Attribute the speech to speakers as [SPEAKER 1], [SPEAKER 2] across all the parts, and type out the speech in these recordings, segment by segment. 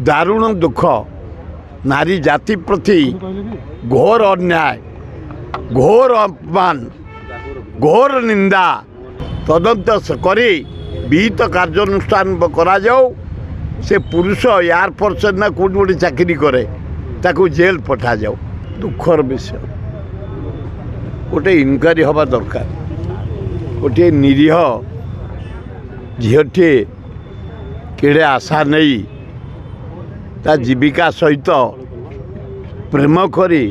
[SPEAKER 1] दारुण दुख नारी जाति प्रति घोर अन्याय घोर अपमान घोर निंदा तदंत करी विहित कार्यानुष्ठान करा जाऊ से पुरुष यार परसेंट ना कौट गोटे चाकरी करे ताकू जेल पठा जाऊ दुखर विषय गोटे इनक्वारी हवा दरकार गोटे निरीह झीटे केड़े आशा नहीं ता जीविका सहित प्रेम करी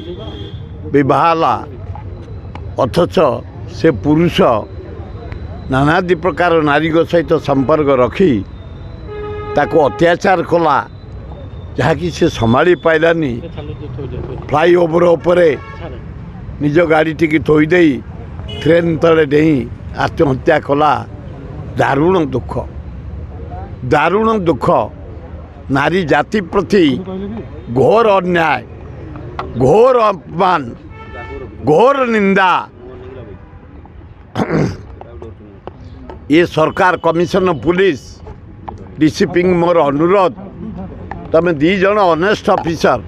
[SPEAKER 1] विवाहला अथच से पुरुष नानादि प्रकार नारी सहित संपर्क रखी ताको अत्याचार कला जहाँकि से संभाली पाइलानी फ्लाईओवर उपरे निज गाड़ी टी थोईदे ट्रेन तले डेई आत्महत्या कला दारुण दुख नारी जाति प्रति घोर अन्याय घोर अपमान घोर निंदा ये सरकार कमिशन पुलिस डीसीपी मोर अनुरोध तमें दीज ऑनेस्ट ऑफिसर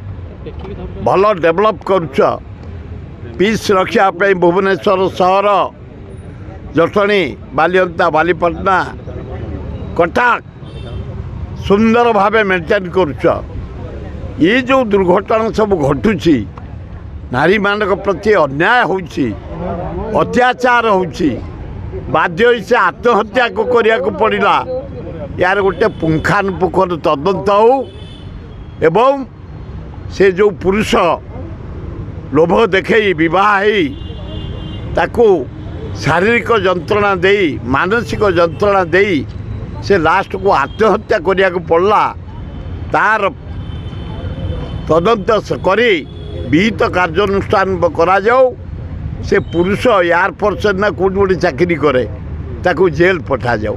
[SPEAKER 1] भल डेवलप करुच पीस रखापी भुवनेश्वर सहर जटणी बालिअंता बालीपटना कटक सुंदर भावे मेंटेन करुच ये जो दुर्घटना सब घटुची नारी मानक प्रति अन्याय होउची अत्याचार होउची बाध्य से आत्महत्या को करिया को पड़िला यार गोटे पुंखानुपुंखर तदंत हो एवं से जो पुरुष लोभ देखे विवाह ताकू शारीरिक जंत्रणा दे मानसिक जंत्रणा दे से लास्ट को आत्महत्या करिया को पड़ला तार तदंत करी विहित कार्यानुष्ठान करा जाऊ से पुरुष यार परसेंट ना कौट गोटे चाकरी करे ताकू जेल पठा जाऊ।